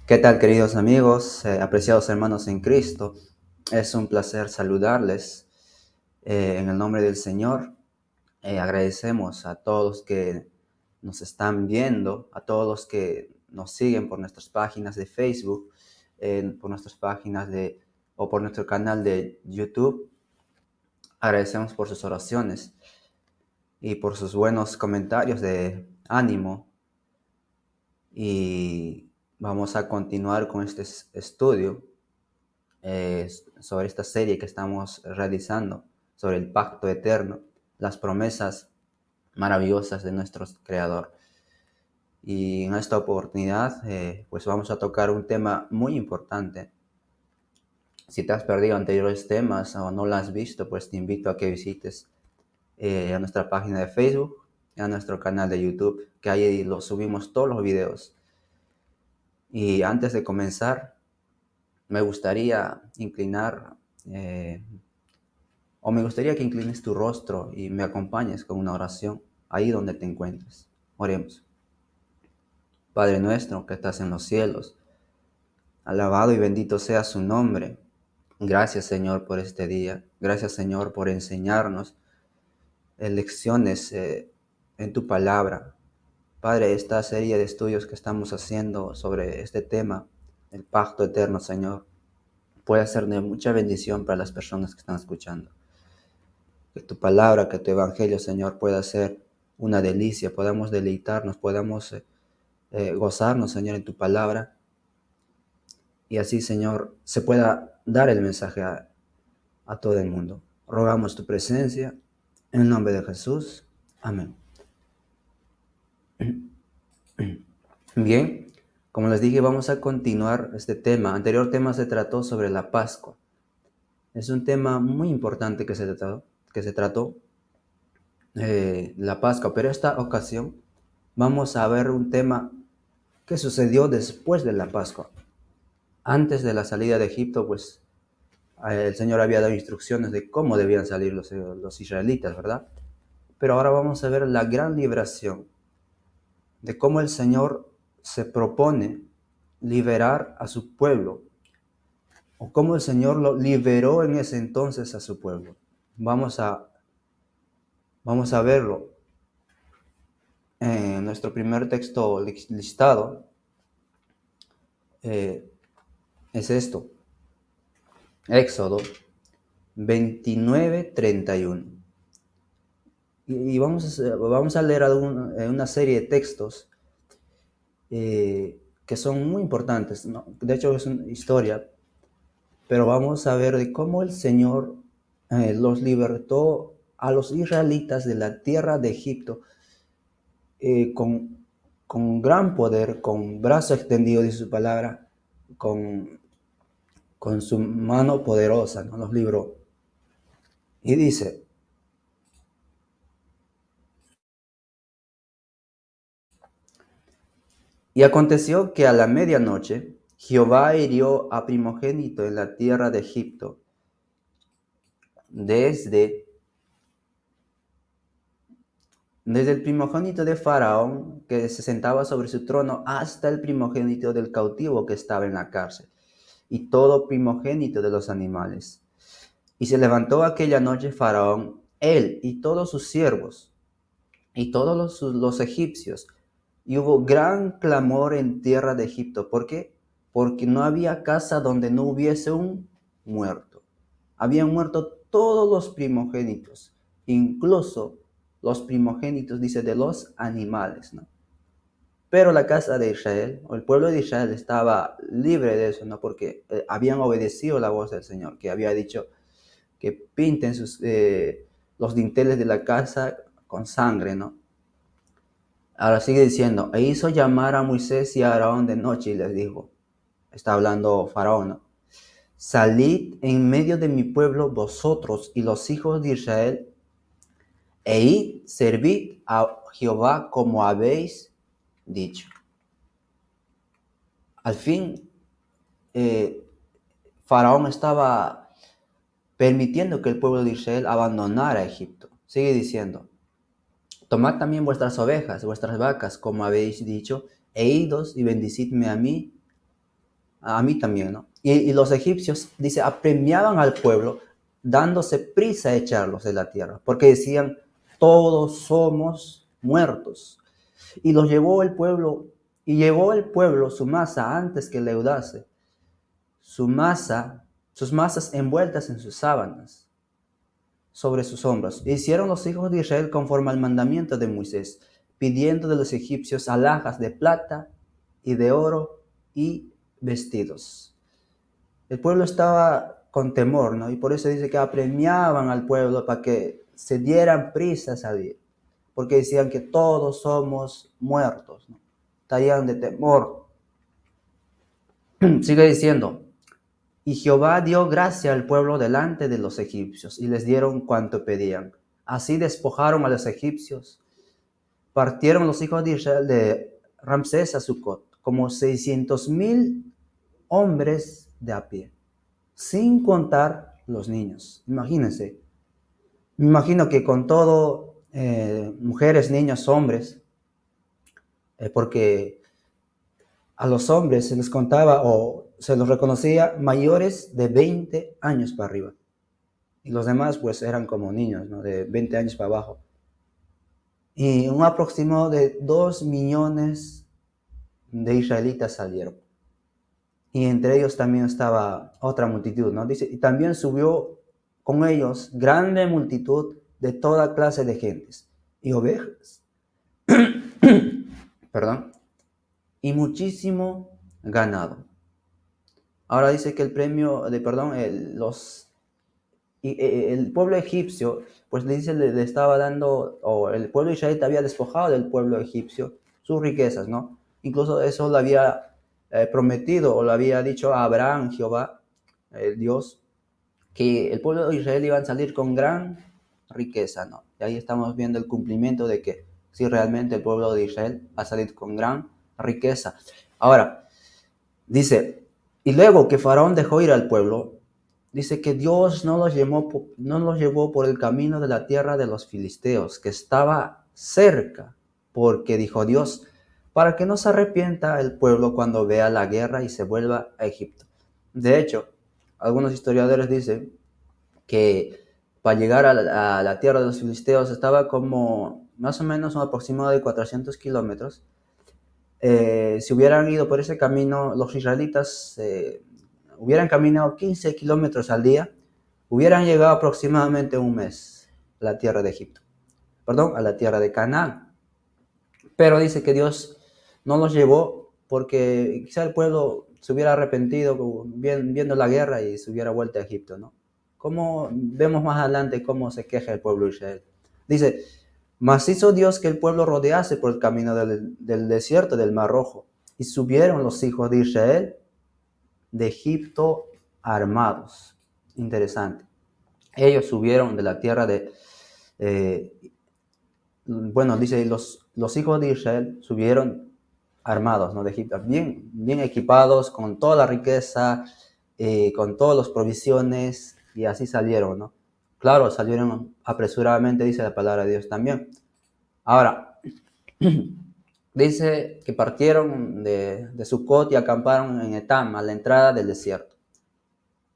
¿Qué tal, queridos amigos, apreciados hermanos en Cristo? Es un placer saludarles en el nombre del Señor. Agradecemos a todos que nos están viendo, a todos los que nos siguen por nuestras páginas de Facebook, por nuestras páginas o por nuestro canal de YouTube. Agradecemos por sus oraciones y por sus buenos comentarios de ánimo. Y vamos a continuar con este estudio sobre esta serie que estamos realizando, sobre el pacto eterno, las promesas maravillosas de nuestro Creador. Y en esta oportunidad, pues vamos a tocar un tema muy importante. Si te has perdido anteriores temas o no lo has visto, pues te invito a que visites a nuestra página de Facebook, a nuestro canal de YouTube, que ahí lo subimos todos los videos. Y antes de comenzar, me gustaría me gustaría que inclines tu rostro y me acompañes con una oración ahí donde te encuentres. Oremos. Padre nuestro que estás en los cielos, alabado y bendito sea su nombre. Gracias, Señor, por este día. Gracias, Señor, por enseñarnos lecciones en tu palabra. Padre, esta serie de estudios que estamos haciendo sobre este tema, el pacto eterno, Señor, puede ser de mucha bendición para las personas que están escuchando. Que tu palabra, que tu evangelio, Señor, pueda ser una delicia, podamos deleitarnos, podamos gozarnos, Señor, en tu palabra. Y así, Señor, se pueda dar el mensaje a todo el mundo. Rogamos tu presencia en el nombre de Jesús. Amén. Bien, como les dije, vamos a continuar este tema. Anterior tema se trató sobre la Pascua. Es un tema muy importante que se trató la Pascua, pero esta ocasión vamos a ver un tema que sucedió después de la Pascua. Antes de la salida de Egipto, pues el Señor había dado instrucciones de cómo debían salir los israelitas, ¿verdad? Pero ahora vamos a ver la gran liberación, de cómo el Señor se propone liberar a su pueblo, o cómo el Señor lo liberó en ese entonces a su pueblo. Vamos a verlo en nuestro primer texto listado. Es esto, Éxodo 29:31. Y vamos a leer una serie de textos que son muy importantes, ¿no? De hecho, es una historia, pero vamos a ver de cómo el Señor los libertó a los israelitas de la tierra de Egipto con gran poder, con brazo extendido, dice su palabra, con su mano poderosa, ¿no? Los libró. Y dice: y aconteció que a la medianoche Jehová hirió a primogénito en la tierra de Egipto, desde el primogénito de Faraón, que se sentaba sobre su trono, hasta el primogénito del cautivo que estaba en la cárcel, y todo primogénito de los animales. Y se levantó aquella noche Faraón, él y todos sus siervos, y todos los egipcios, y hubo gran clamor en tierra de Egipto. ¿Por qué? Porque no había casa donde no hubiese un muerto. Habían muerto todos los primogénitos, incluso los primogénitos, dice, de los animales, ¿no? Pero la casa de Israel, o el pueblo de Israel, estaba libre de eso, ¿no? Porque habían obedecido la voz del Señor, que había dicho que pinten los dinteles de la casa con sangre, ¿no? Ahora sigue diciendo: e hizo llamar a Moisés y a Aarón de noche y les dijo, está hablando Faraón, ¿no? Salid en medio de mi pueblo vosotros y los hijos de Israel, e id, servid a Jehová como habéis dicho. Al fin, Faraón estaba permitiendo que el pueblo de Israel abandonara Egipto. Sigue diciendo: tomad también vuestras ovejas, vuestras vacas, como habéis dicho, e idos y bendecidme a mí A mí también, ¿no? Y los egipcios, dice, apremiaban al pueblo dándose prisa a echarlos de la tierra, porque decían, todos somos muertos. Y los llevó el pueblo, y llevó el pueblo su masa antes que leudase, su masa, sus masas envueltas en sus sábanas, sobre sus hombros. E hicieron los hijos de Israel conforme al mandamiento de Moisés, pidiendo de los egipcios alhajas de plata y de oro y vestidos. El pueblo estaba con temor, ¿no? Y por eso dice que apremiaban al pueblo para que se dieran prisa a salir, porque decían que todos somos muertos, ¿no? Estarían de temor. Sigue diciendo, y Jehová dio gracia al pueblo delante de los egipcios, y les dieron cuanto pedían. Así despojaron a los egipcios. Partieron los hijos de Israel de Ramsés a Sucot, como 600,000 hombres de a pie, sin contar los niños. Imagínense. Me imagino que con todo, mujeres, niños, hombres, porque a los hombres se les contaba o se los reconocía mayores de 20 años para arriba. Y los demás pues eran como niños, ¿no? De 20 años para abajo. Y un aproximado de 2 millones de israelitas salieron. Y entre ellos también estaba otra multitud, ¿no? Dice, y también subió con ellos grande multitud de toda clase de gentes y ovejas, perdón, y muchísimo ganado. Ahora dice que el premio de, perdón, el pueblo egipcio, pues le dice, le estaba dando, o el pueblo israelita había despojado del pueblo egipcio sus riquezas, ¿no? Incluso eso lo había prometido o lo había dicho a Abraham, Jehová, el Dios, que el pueblo de Israel iba a salir con gran riqueza, ¿no? Y ahí estamos viendo el cumplimiento de que sí, realmente el pueblo de Israel va a salir con gran riqueza. Ahora, dice, y luego que Faraón dejó ir al pueblo, dice que Dios no los llevó por el camino de la tierra de los filisteos, que estaba cerca, porque dijo Dios, para que no se arrepienta el pueblo cuando vea la guerra y se vuelva a Egipto. De hecho, algunos historiadores dicen que para llegar a la tierra de los filisteos estaba como más o menos un aproximado de 400 kilómetros. Si hubieran ido por ese camino, los israelitas hubieran caminado 15 kilómetros al día, hubieran llegado aproximadamente un mes a la tierra de Egipto, perdón, a la tierra de Canaán. Pero dice que Dios no los llevó porque quizá el pueblo se hubiera arrepentido viendo la guerra y se hubiera vuelto a Egipto, ¿no? Como vemos más adelante cómo se queja el pueblo de Israel. Dice, mas hizo Dios que el pueblo rodease por el camino del desierto del Mar Rojo, y subieron los hijos de Israel de Egipto armados. Interesante. Ellos subieron de la tierra de, bueno, dice, los hijos de Israel subieron armados, ¿no? De Egipto, bien equipados, con toda la riqueza, con todas las provisiones, y así salieron, ¿no? Claro, salieron apresuradamente, dice la palabra de Dios también. Ahora, dice que partieron de Sucot y acamparon en Etam, a la entrada del desierto.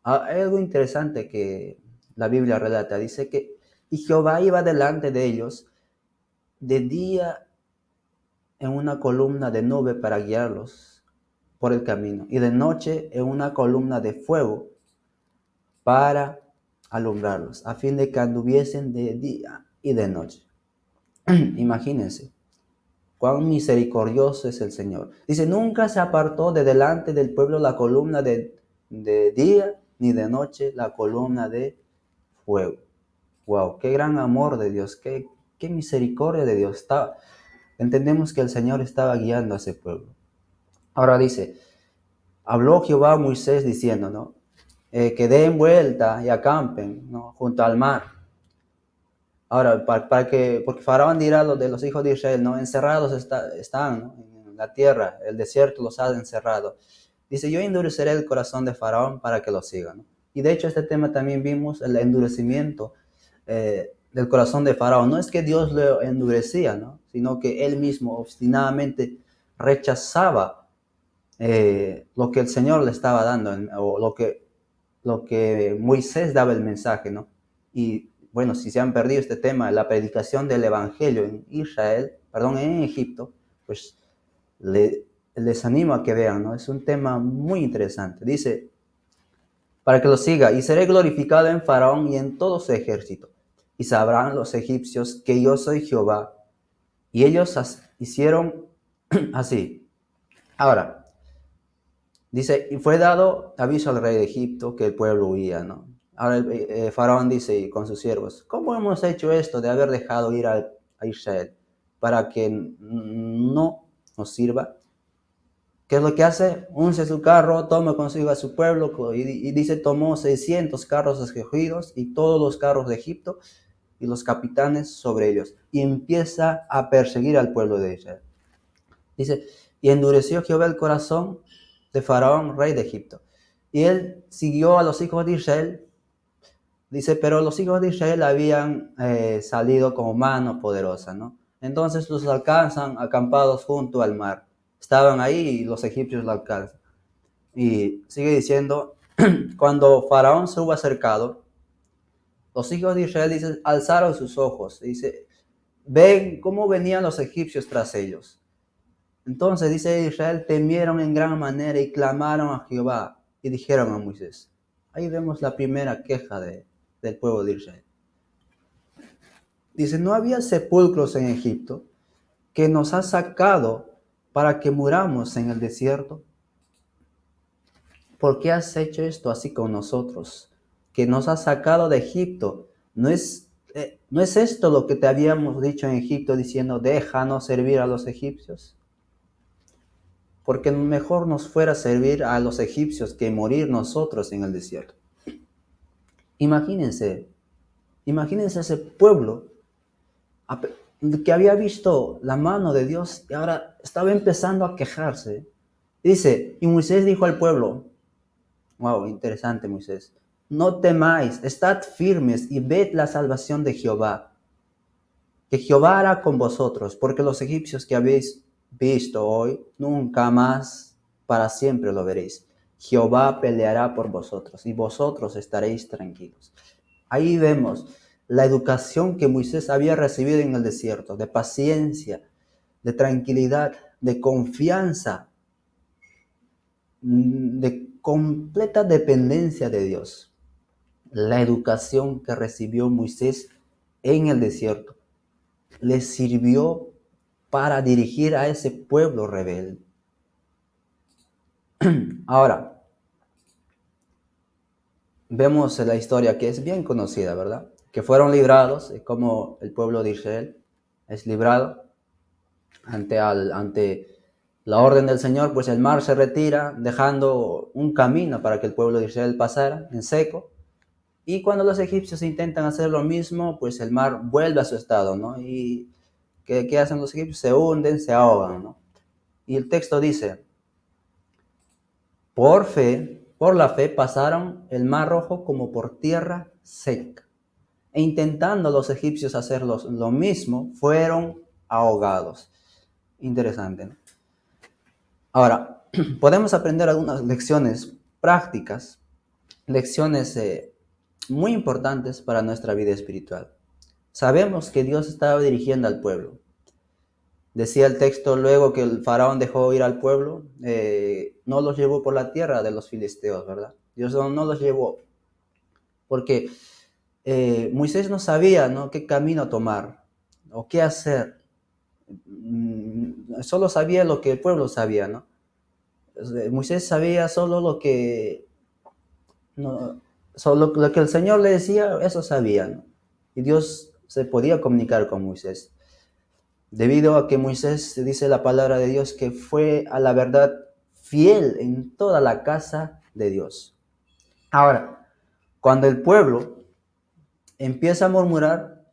Hay algo interesante que la Biblia relata. Dice que y Jehová iba delante de ellos de día en una columna de nube para guiarlos por el camino, y de noche en una columna de fuego para alumbrarlos, a fin de que anduviesen de día y de noche. Imagínense cuán misericordioso es el Señor. Dice, nunca se apartó de delante del pueblo la columna de día, ni de noche la columna de fuego. Wow, qué gran amor de Dios, qué misericordia de Dios. Entendemos que el Señor estaba guiando a ese pueblo. Ahora dice, habló Jehová a Moisés diciendo, ¿no? Que den vuelta y acampen, ¿no? Junto al mar. Ahora, porque Faraón dirá a los de los hijos de Israel, ¿no? Encerrados están, ¿no? En la tierra, el desierto los ha encerrado. Dice, yo endureceré el corazón de Faraón para que lo siga, ¿no? Y de hecho este tema también vimos el endurecimiento del corazón de Faraón. No es que Dios lo endurecía, ¿no? Sino que él mismo obstinadamente rechazaba lo que el Señor le estaba dando, o lo que Moisés daba el mensaje, ¿no? Y bueno, si se han perdido este tema, la predicación del Evangelio en Israel, perdón, en Egipto, pues les animo a que vean, ¿no? Es un tema muy interesante. Dice, para que lo siga, y seré glorificado en Faraón y en todo su ejército, y sabrán los egipcios que yo soy Jehová. Y ellos hicieron así. Ahora, dice, y fue dado aviso al rey de Egipto que el pueblo huía, ¿no? Ahora el Faraón dice con sus siervos, ¿cómo hemos hecho esto de haber dejado ir a Israel para que no nos sirva? ¿Qué es lo que hace? Unce su carro, toma consigo a su pueblo y dice, tomó 600 carros escogidos y todos los carros de Egipto y los capitanes sobre ellos, y empieza a perseguir al pueblo de Israel. Dice, y endureció Jehová el corazón de Faraón, rey de Egipto. Y él siguió a los hijos de Israel. Dice, pero los hijos de Israel habían salido como mano poderosa, ¿no? Entonces los alcanzan acampados junto al mar. Estaban ahí y los egipcios lo alcanzan. Y sigue diciendo, cuando Faraón se hubo acercado, los hijos de Israel, dice, alzaron sus ojos. Dice, ven cómo venían los egipcios tras ellos. Entonces, dice Israel, temieron en gran manera y clamaron a Jehová y dijeron a Moisés. Ahí vemos la primera queja del pueblo de Israel. Dice, no había sepulcros en Egipto que nos has sacado para que muramos en el desierto. ¿Por qué has hecho esto así con nosotros? Que nos has sacado de Egipto. ¿No es esto lo que te habíamos dicho en Egipto diciendo, déjanos servir a los egipcios? Porque mejor nos fuera servir a los egipcios que morir nosotros en el desierto. Imagínense ese pueblo que había visto la mano de Dios y ahora estaba empezando a quejarse. Dice, y Moisés dijo al pueblo, wow, interesante Moisés, no temáis, estad firmes y ved la salvación de Jehová, que Jehová hará con vosotros, porque los egipcios que habéis visto hoy, nunca más para siempre lo veréis. Jehová peleará por vosotros y vosotros estaréis tranquilos. Ahí vemos la educación que Moisés había recibido en el desierto, de paciencia, de tranquilidad, de confianza, de completa dependencia de Dios. La educación que recibió Moisés en el desierto le sirvió para dirigir a ese pueblo rebelde. Ahora, vemos la historia que es bien conocida, ¿verdad? Que fueron librados, como el pueblo de Israel es librado ante la orden del Señor, pues el mar se retira, dejando un camino para que el pueblo de Israel pasara en seco. Y cuando los egipcios intentan hacer lo mismo, pues el mar vuelve a su estado, ¿no? Y ¿qué hacen los egipcios? Se hunden, se ahogan, ¿no? Y el texto dice, por la fe pasaron el mar rojo como por tierra seca. E intentando los egipcios hacer lo mismo, fueron ahogados. Interesante, ¿no? Ahora, podemos aprender algunas lecciones prácticas, lecciones muy importantes para nuestra vida espiritual. Sabemos que Dios estaba dirigiendo al pueblo. Decía el texto luego que el faraón dejó ir al pueblo, no los llevó por la tierra de los filisteos, ¿verdad? Dios no los llevó, porque Moisés no sabía, ¿no?, qué camino tomar o qué hacer. Solo sabía lo que el pueblo sabía, ¿no? Moisés sabía solo solo lo que el Señor le decía, eso sabía, ¿no? Y Dios se podía comunicar con Moisés. Debido a que Moisés, dice la palabra de Dios, que fue a la verdad fiel en toda la casa de Dios. Ahora, cuando el pueblo empieza a murmurar,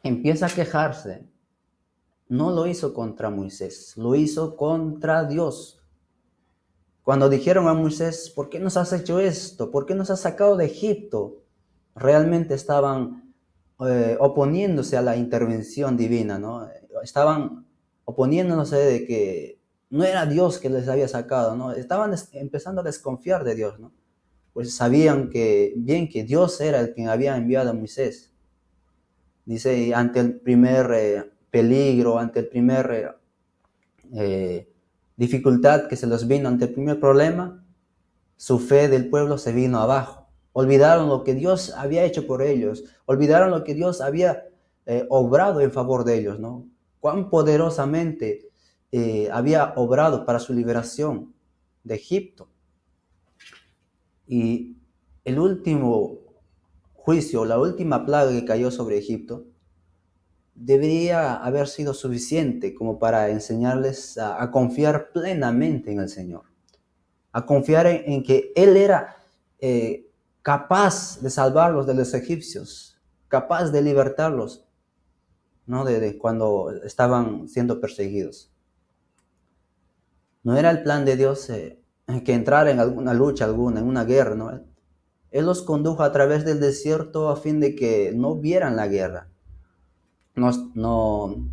empieza a quejarse, no lo hizo contra Moisés, lo hizo contra Dios. Cuando dijeron a Moisés, ¿por qué nos has hecho esto? ¿Por qué nos has sacado de Egipto? Realmente estaban oponiéndose a la intervención divina, ¿no? Estaban oponiéndose de que no era Dios que les había sacado, ¿no? Estaban empezando a desconfiar de Dios, ¿no? Pues sabían que bien que Dios era el quien había enviado a Moisés. Dice, ante el primer peligro, ante el primer dificultad que se les vino, ante el primer problema, su fe del pueblo se vino abajo. Olvidaron lo que Dios había hecho por ellos, olvidaron lo que Dios había obrado en favor de ellos, ¿no? Cuán poderosamente había obrado para su liberación de Egipto. Y el último juicio, la última plaga que cayó sobre Egipto, debería haber sido suficiente como para enseñarles a confiar plenamente en el Señor, a confiar en que Él era capaz de salvarlos de los egipcios, capaz de libertarlos, ¿no? de cuando estaban siendo perseguidos. No era el plan de Dios que entrar en alguna lucha alguna, en una guerra, ¿no? Él los condujo a través del desierto a fin de que no vieran la guerra. No, no,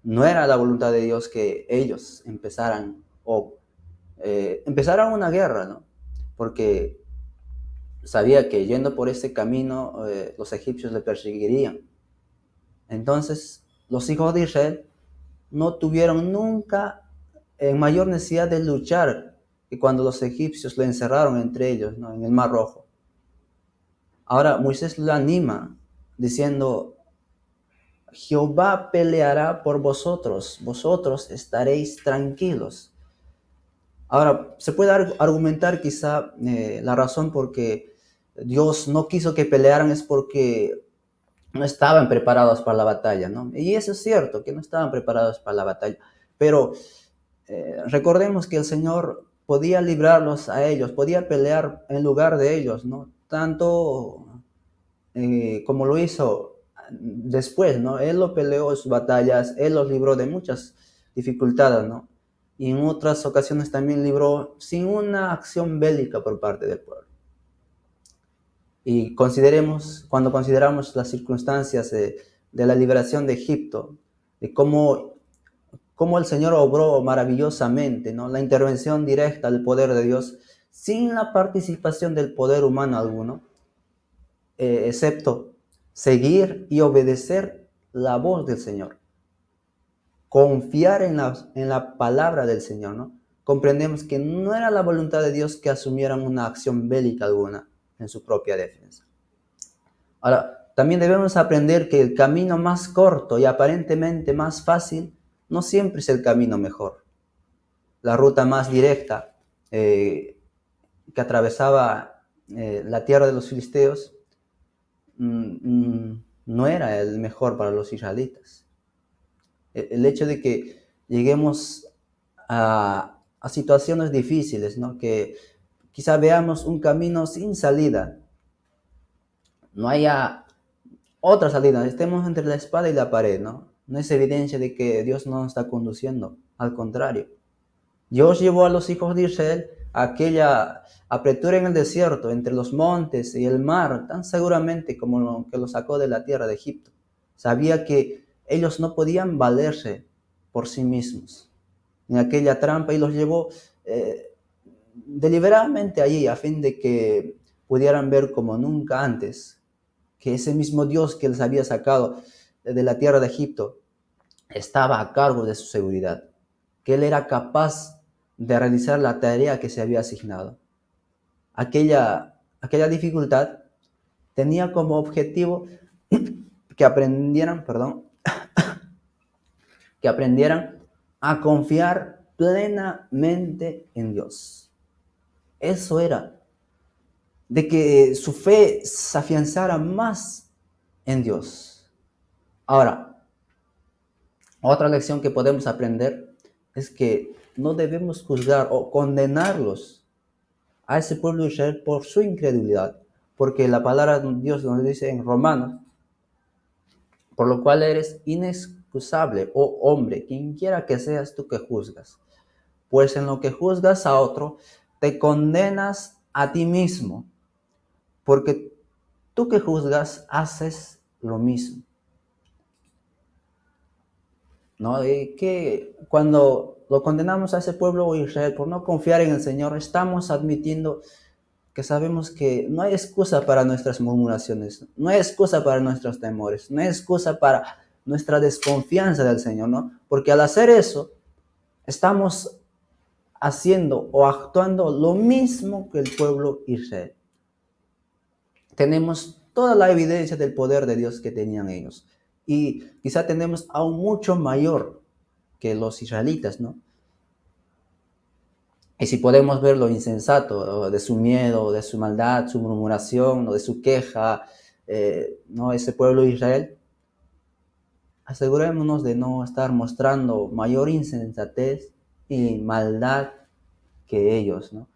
no era la voluntad de Dios que ellos empezaran empezaran una guerra, ¿no? Porque sabía que yendo por ese camino los egipcios le perseguirían. Entonces los hijos de Israel no tuvieron nunca mayor necesidad de luchar que cuando los egipcios lo encerraron entre ellos, ¿no? En el Mar Rojo. Ahora Moisés lo anima diciendo, Jehová peleará por vosotros, vosotros estaréis tranquilos. Ahora, se puede argumentar quizá la razón por que Dios no quiso que pelearan es porque no estaban preparados para la batalla, ¿no? Y eso es cierto, que no estaban preparados para la batalla. Pero recordemos que el Señor podía librarlos a ellos, podía pelear en lugar de ellos, ¿no? Tanto como lo hizo después, ¿no? Él lo peleó en sus batallas, Él los libró de muchas dificultades, ¿no? Y en otras ocasiones también libró sin una acción bélica por parte del pueblo. Y cuando consideramos las circunstancias de la liberación de Egipto, de cómo el Señor obró maravillosamente, ¿no? La intervención directa del poder de Dios, sin la participación del poder humano alguno, excepto seguir y obedecer la voz del Señor, confiar en la palabra del Señor, ¿no? Comprendemos que no era la voluntad de Dios que asumieran una acción bélica alguna en su propia defensa. Ahora, también debemos aprender que el camino más corto y aparentemente más fácil no siempre es el camino mejor. La ruta más directa que atravesaba la tierra de los filisteos no era el mejor para los israelitas. El hecho de que lleguemos a situaciones difíciles, ¿no? Que quizá veamos un camino sin salida, no haya otra salida, estemos entre la espada y la pared, ¿no? No es evidencia de que Dios no nos está conduciendo, al contrario. Dios llevó a los hijos de Israel a aquella apretura en el desierto, entre los montes y el mar, tan seguramente como lo que los sacó de la tierra de Egipto. Sabía que ellos no podían valerse por sí mismos en aquella trampa y los llevó deliberadamente allí a fin de que pudieran ver como nunca antes que ese mismo Dios que les había sacado de la tierra de Egipto estaba a cargo de su seguridad, que Él era capaz de realizar la tarea que se había asignado. Aquella dificultad tenía como objetivo que que aprendieran a confiar plenamente en Dios. Eso era, de que su fe se afianzara más en Dios. Ahora, otra lección que podemos aprender es que no debemos juzgar o condenarlos a ese pueblo de Israel por su incredulidad, porque la palabra de Dios nos dice en Romanos, por lo cual eres inexcusable, oh hombre, quien quiera que seas tú que juzgas, pues en lo que juzgas a otro, te condenas a ti mismo, porque tú que juzgas haces lo mismo. ¿No? Que cuando lo condenamos a ese pueblo de Israel por no confiar en el Señor, estamos admitiendo que sabemos que no hay excusa para nuestras murmuraciones, no hay excusa para nuestros temores, no hay excusa para nuestra desconfianza del Señor, ¿no? Porque al hacer eso, estamos haciendo o actuando lo mismo que el pueblo Israel. Tenemos toda la evidencia del poder de Dios que tenían ellos. Y quizá tenemos aún mucho mayor que los israelitas, ¿no? Y si podemos ver lo insensato de su miedo, de su maldad, su murmuración, de su queja, ¿no? Ese pueblo de Israel, asegurémonos de no estar mostrando mayor insensatez y maldad que ellos, ¿no?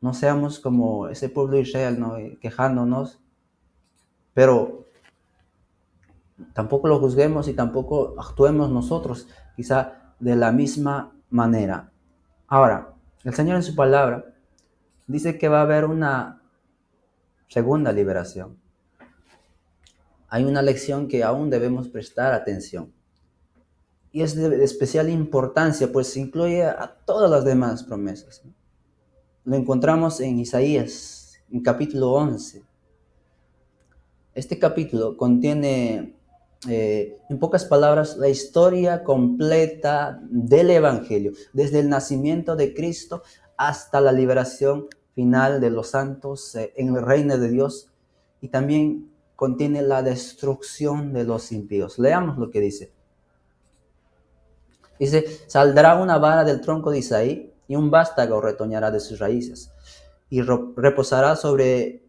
No seamos como ese pueblo de Israel, ¿no? Quejándonos, pero tampoco lo juzguemos y tampoco actuemos nosotros, quizá de la misma manera. Ahora, el Señor en su palabra dice que va a haber una segunda liberación. Hay una lección que aún debemos prestar atención. Y es de especial importancia, pues incluye a todas las demás promesas. Lo encontramos en Isaías, en capítulo 11. Este capítulo contiene, en pocas palabras, la historia completa del Evangelio, desde el nacimiento de Cristo hasta la liberación final de los santos en el reino de Dios, y también contiene la destrucción de los impíos. Leamos lo que dice. Dice, saldrá una vara del tronco de Isaí y un vástago retoñará de sus raíces, y reposará sobre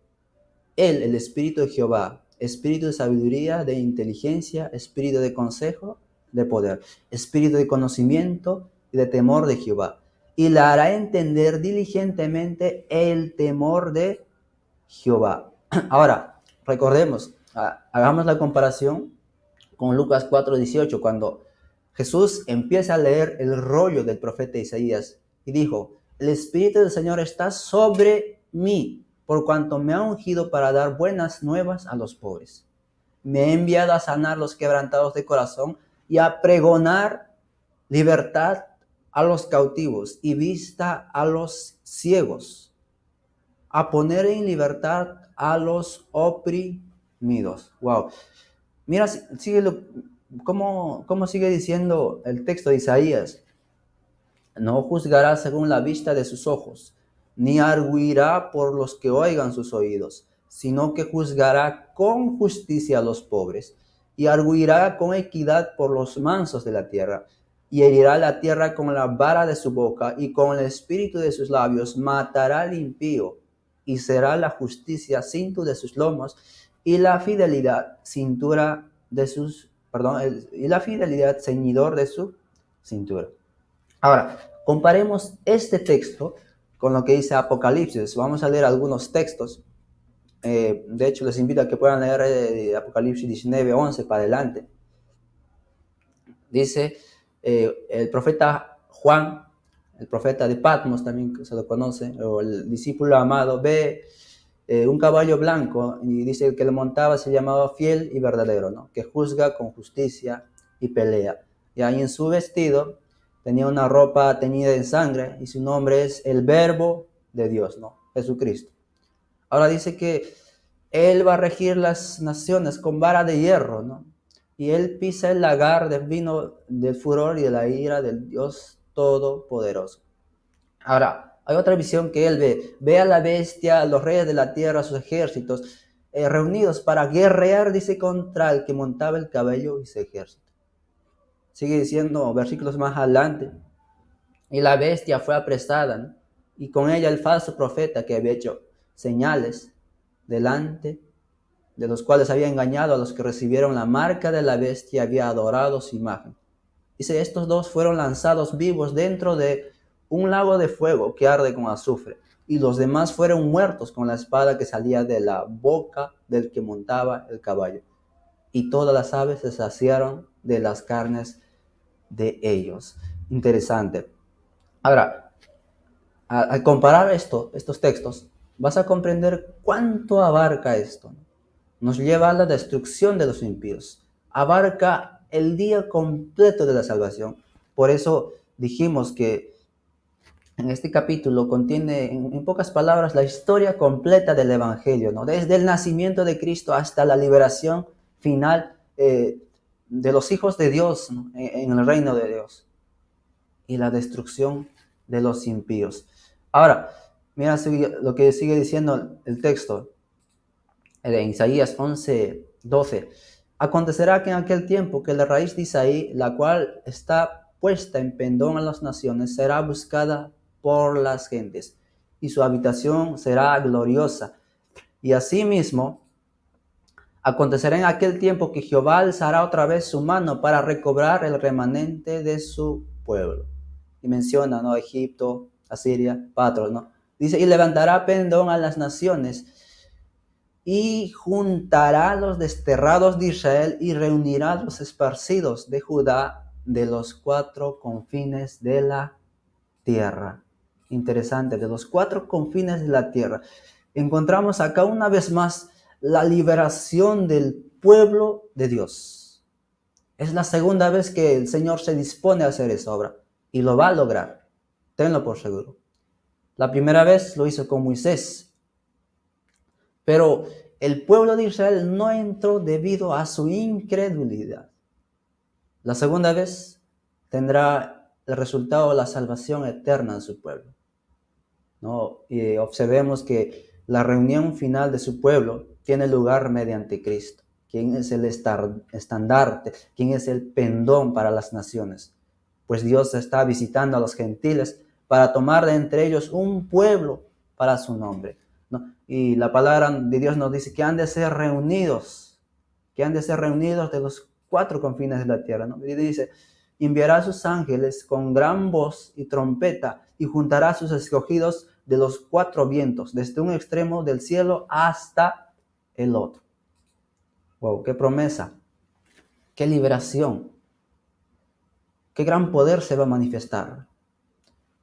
él el espíritu de Jehová, espíritu de sabiduría, de inteligencia, espíritu de consejo, de poder, espíritu de conocimiento y de temor de Jehová. Y le hará entender diligentemente el temor de Jehová. Ahora, recordemos, hagamos la comparación con Lucas 4:18, cuando Jesús empieza a leer el rollo del profeta Isaías y dijo, el Espíritu del Señor está sobre mí, por cuanto me ha ungido para dar buenas nuevas a los pobres. Me ha enviado a sanar los quebrantados de corazón y a pregonar libertad a los cautivos y vista a los ciegos, a poner en libertad a los oprimidos. Wow. Mira, sigue cómo sigue diciendo el texto de Isaías. No juzgará según la vista de sus ojos, ni arguirá por los que oigan sus oídos, sino que juzgará con justicia a los pobres, y arguirá con equidad por los mansos de la tierra, y herirá la tierra con la vara de su boca, y con el espíritu de sus labios matará al impío, y será la justicia cinto de sus lomos, y la fidelidad cintura de sus, y la fidelidad ceñidor de su cintura. Ahora, comparemos este texto con lo que dice Apocalipsis. Vamos a leer algunos textos. De hecho, les invito a que puedan leer Apocalipsis 19:11 para adelante. Dice el profeta Juan, el profeta de Patmos también se lo conoce, o el discípulo amado, ve un caballo blanco y dice que lo montaba se llamaba fiel y verdadero, ¿no? Que juzga con justicia y pelea. Y ahí en su vestido tenía una ropa teñida en sangre y su nombre es el Verbo de Dios, ¿no? Jesucristo. Ahora dice que él va a regir las naciones con vara de hierro, ¿no? Y él pisa el lagar del vino del furor y de la ira del Dios Todopoderoso. Ahora, hay otra visión que él ve. Ve a la bestia, a los reyes de la tierra, a sus ejércitos, reunidos para guerrear, dice, contra el que montaba el caballo y su ejército. Sigue diciendo versículos más adelante. Y la bestia fue apresada, ¿no? Y con ella el falso profeta que había hecho señales delante de los cuales había engañado a los que recibieron la marca de la bestia y había adorado su imagen. Dice, estos dos fueron lanzados vivos dentro de un lago de fuego que arde con azufre, y los demás fueron muertos con la espada que salía de la boca del que montaba el caballo. Y todas las aves se saciaron de las carnes de ellos. Interesante. Ahora, al comparar estos textos, vas a comprender cuánto abarca esto. Nos lleva a la destrucción de los impíos. Abarca el día completo de la salvación. Por eso dijimos que en este capítulo contiene, en pocas palabras, la historia completa del Evangelio, ¿no? Desde el nacimiento de Cristo hasta la liberación final de los hijos de Dios, ¿no? En el reino de Dios, y la destrucción de los impíos. Ahora, mira lo que sigue diciendo el texto en Isaías 11:12. Acontecerá que en aquel tiempo que la raíz de Isaí, la cual está puesta en pendón a las naciones, será buscada por las gentes, y su habitación será gloriosa. Y asimismo, acontecerá en aquel tiempo que Jehová alzará otra vez su mano para recobrar el remanente de su pueblo. Y menciona, ¿no? Egipto, Asiria, Patros, ¿no? Dice, y levantará pendón a las naciones, y juntará a los desterrados de Israel, y reunirá a los esparcidos de Judá de los cuatro confines de la tierra. Interesante, de los cuatro confines de la tierra. Encontramos acá una vez más la liberación del pueblo de Dios. Es la segunda vez que el Señor se dispone a hacer esa obra, y lo va a lograr. Tenlo por seguro. La primera vez lo hizo con Moisés, pero el pueblo de Israel no entró debido a su incredulidad. La segunda vez tendrá el resultado la salvación eterna de su pueblo, ¿no? Y observemos que la reunión final de su pueblo tiene lugar mediante Cristo, quien es el estandarte, quien es el pendón para las naciones. Pues Dios está visitando a los gentiles para tomar de entre ellos un pueblo para su nombre, ¿no? Y la palabra de Dios nos dice que han de ser reunidos, de los cuatro confines de la tierra, ¿no? Y dice, enviará a sus ángeles con gran voz y trompeta, y juntará a sus escogidos de los cuatro vientos, desde un extremo del cielo hasta el otro. Wow, qué promesa, qué liberación, qué gran poder se va a manifestar.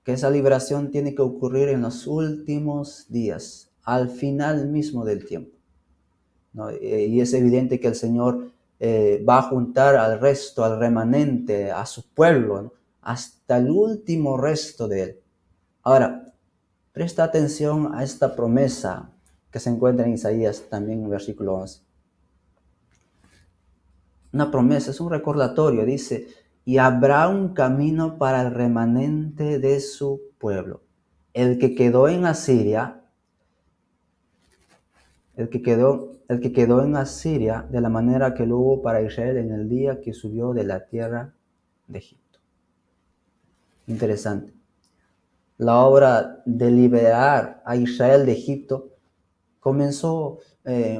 Que esa liberación tiene que ocurrir en los últimos días, al final mismo del tiempo, ¿no? Y es evidente que el Señor va a juntar al resto, al remanente, a su pueblo, ¿no? Hasta el último resto de él. Ahora, presta atención a esta promesa que se encuentra en Isaías también en versículo 11. Una promesa, es un recordatorio, dice, y habrá un camino para el remanente de su pueblo. El que quedó en Asiria, el que quedó en Asiria de la manera que lo hubo para Israel en el día que subió de la tierra de Egipto. Interesante. La obra de liberar a Israel de Egipto comenzó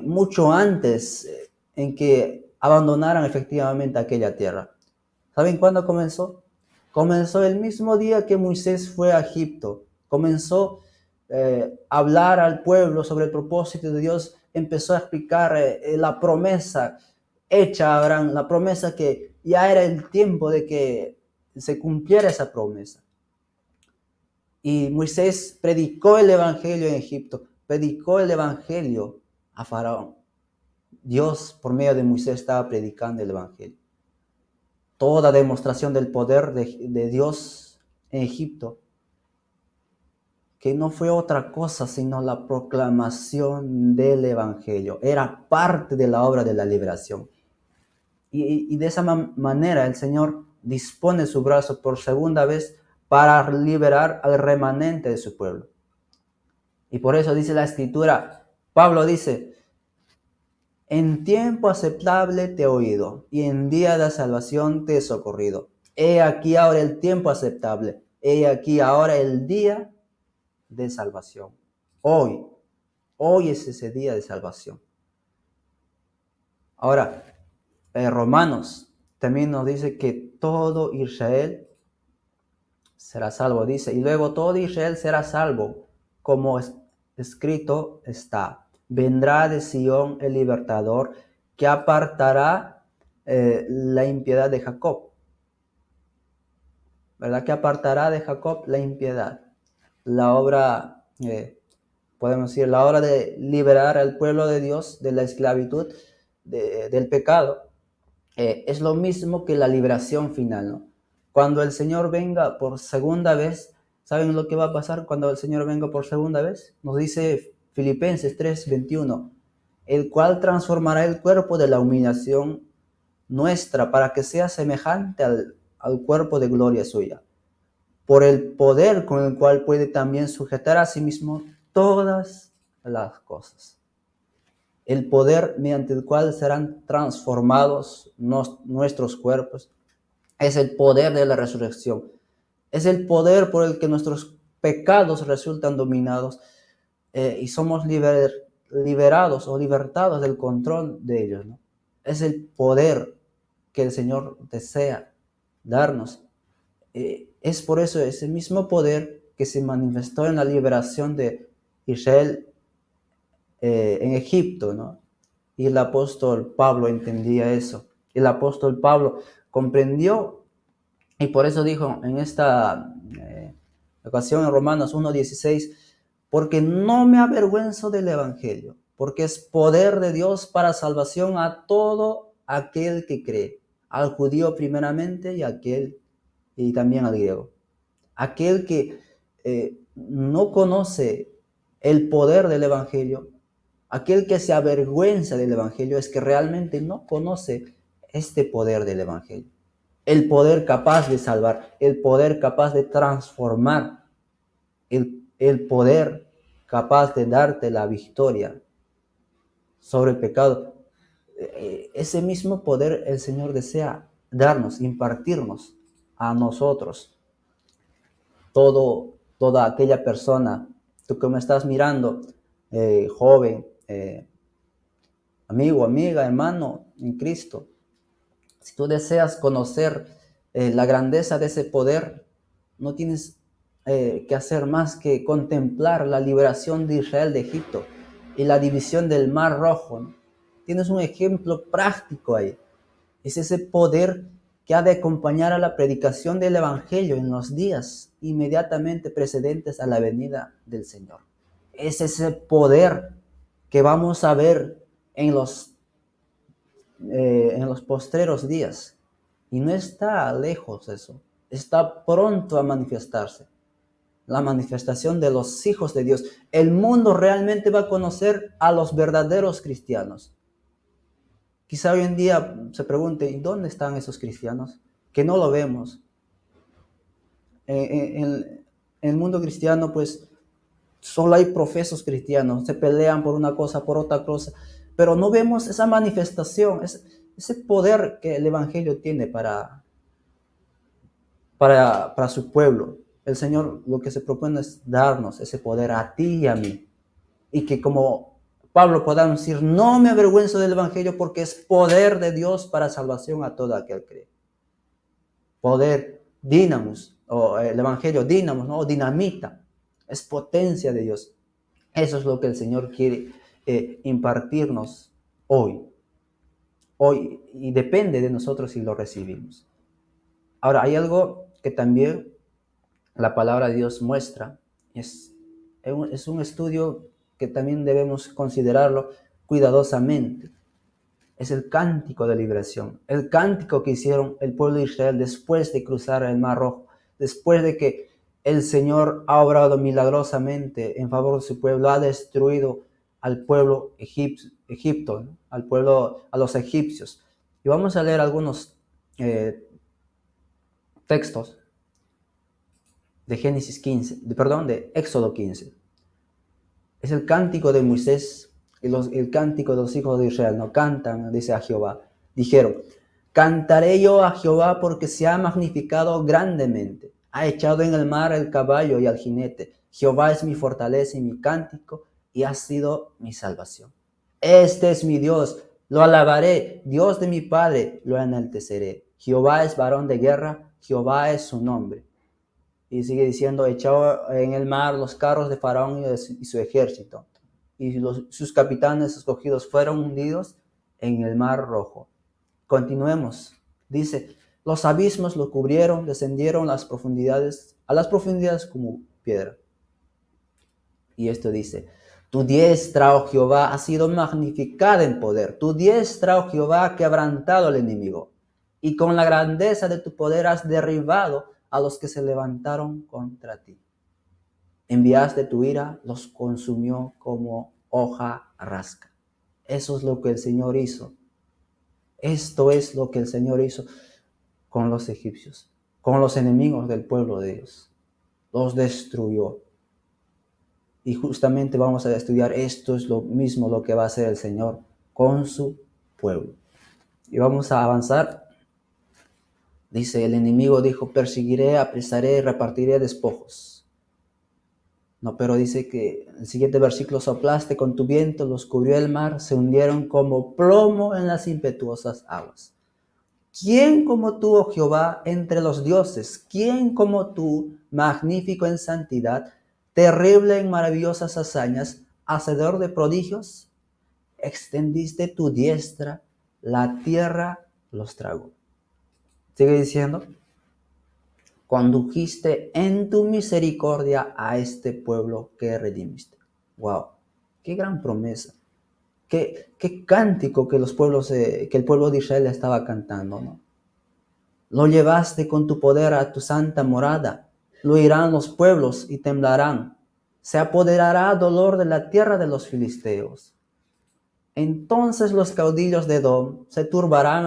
mucho antes en que abandonaran efectivamente aquella tierra. ¿Saben cuándo comenzó? Comenzó el mismo día que Moisés fue a Egipto. Comenzó a hablar al pueblo sobre el propósito de Dios. Empezó a explicar la promesa hecha a Abraham, la promesa que ya era el tiempo de que se cumpliera esa promesa. Y Moisés predicó el evangelio en Egipto, predicó el evangelio a Faraón. Dios, por medio de Moisés, estaba predicando el evangelio. Toda demostración del poder de Dios en Egipto, que no fue otra cosa sino la proclamación del evangelio. Era parte de la obra de la liberación. Y de esa manera el Señor dispone su brazo por segunda vez para liberar al remanente de su pueblo. Y por eso dice la Escritura, Pablo dice, en tiempo aceptable te he oído, y en día de salvación te he socorrido. He aquí ahora el tiempo aceptable, he aquí ahora el día de salvación. Hoy es ese día de salvación. Ahora, Romanos también nos dice que todo Israel será salvo, dice, y luego todo Israel será salvo, como escrito está. Vendrá de Sión el libertador, que apartará la impiedad de Jacob. ¿Verdad? Que apartará de Jacob la impiedad. La obra, podemos decir, la obra de liberar al pueblo de Dios de la esclavitud, del pecado, es lo mismo que la liberación final, ¿no? Cuando el Señor venga por segunda vez, ¿saben lo que va a pasar cuando el Señor venga por segunda vez? Nos dice Filipenses 3:21, el cual transformará el cuerpo de la humillación nuestra para que sea semejante al cuerpo de gloria suya, por el poder con el cual puede también sujetar a sí mismo todas las cosas. El poder mediante el cual serán transformados nuestros cuerpos es el poder de la resurrección. Es el poder por el que nuestros pecados resultan dominados y somos liberados o libertados del control de ellos, ¿no? Es el poder que el Señor desea darnos. Es por eso ese mismo poder que se manifestó en la liberación de Israel en Egipto, ¿no? Y el apóstol Pablo entendía eso. El apóstol Pablo comprendió y por eso dijo en esta ocasión en Romanos 1:16, porque no me avergüenzo del Evangelio, porque es poder de Dios para salvación a todo aquel que cree, al judío primeramente y también al griego. Aquel que no conoce el poder del Evangelio, aquel que se avergüenza del Evangelio, es que realmente no conoce este poder del Evangelio. El poder capaz de salvar, el poder capaz de transformar, el poder capaz de darte la victoria sobre el pecado. Ese mismo poder el Señor desea darnos, impartirnos a nosotros. Toda aquella persona, tú que me estás mirando, joven, amigo, amiga, hermano en Cristo, si tú deseas conocer la grandeza de ese poder, no tienes que hacer más que contemplar la liberación de Israel de Egipto y la división del Mar Rojo, ¿no? Tienes un ejemplo práctico ahí. Es ese poder que ha de acompañar a la predicación del Evangelio en los días inmediatamente precedentes a la venida del Señor. Es ese poder que vamos a ver en los postreros días. Y no está lejos eso, está pronto a manifestarse. La manifestación de los hijos de Dios. El mundo realmente va a conocer a los verdaderos cristianos. Quizá hoy en día se pregunte, ¿y dónde están esos cristianos? Que no lo vemos. En el mundo cristiano, pues, solo hay profesos cristianos, se pelean por una cosa, por otra cosa, pero no vemos esa manifestación, ese poder que el Evangelio tiene para su pueblo. El Señor lo que se propone es darnos ese poder a ti y a mí. Y que como Pablo podamos decir, no me avergüenzo del Evangelio porque es poder de Dios para salvación a todo aquel que cree. Poder, dinamos, o el Evangelio dinamos, ¿no? O dinamita, es potencia de Dios. Eso es lo que el Señor quiere impartirnos hoy. Hoy, y depende de nosotros si lo recibimos. Ahora, hay algo que también la palabra de Dios muestra, es un estudio que también debemos considerarlo cuidadosamente. Es el cántico de liberación, el cántico que hicieron el pueblo de Israel después de cruzar el Mar Rojo, después de que el Señor ha obrado milagrosamente en favor de su pueblo, ha destruido al pueblo Egipto, ¿no? A los egipcios. Y vamos a leer algunos textos de Génesis 15, de Éxodo 15. Es el cántico de Moisés y el cántico de los hijos de Israel. No cantan, dice a Jehová. Dijeron, cantaré yo a Jehová porque se ha magnificado grandemente. Ha echado en el mar el caballo y al jinete. Jehová es mi fortaleza y mi cántico y ha sido mi salvación. Este es mi Dios, lo alabaré. Dios de mi Padre, lo enalteceré. Jehová es varón de guerra, Jehová es su nombre. Y sigue diciendo, echó en el mar los carros de Faraón y su ejército. Y sus capitanes escogidos fueron hundidos en el mar rojo. Continuemos. Dice, los abismos lo cubrieron, descendieron a las profundidades como piedra. Y esto dice, tu diestra, oh Jehová, ha sido magnificada en poder. Tu diestra, oh Jehová, ha quebrantado al enemigo. y con la grandeza de tu poder has derribado a los que se levantaron contra ti. Enviaste tu ira, los consumió como hoja rasca. Eso es lo que el Señor hizo. Esto es lo que el Señor hizo con los egipcios, con los enemigos del pueblo de Dios. Los destruyó. Y justamente vamos a estudiar esto es lo mismo lo que va a hacer el Señor con su pueblo. Y vamos a avanzar. Dice, el enemigo dijo, perseguiré, apresaré, repartiré despojos. No, pero dice que el siguiente versículo, soplaste con tu viento, los cubrió el mar, se hundieron como plomo en las impetuosas aguas. ¿Quién como tú, oh Jehová, entre los dioses? ¿Quién como tú, magnífico en santidad, terrible en maravillosas hazañas, hacedor de prodigios? Extendiste tu diestra, la tierra los tragó. Sigue diciendo, condujiste en tu misericordia a este pueblo que redimiste. Wow, qué gran promesa. Qué cántico que que el pueblo de Israel estaba cantando, ¿no? Lo llevaste con tu poder a tu santa morada. Lo oirán los pueblos y temblarán. Se apoderará dolor de la tierra de los filisteos. Entonces los caudillos de Edom se turbarán.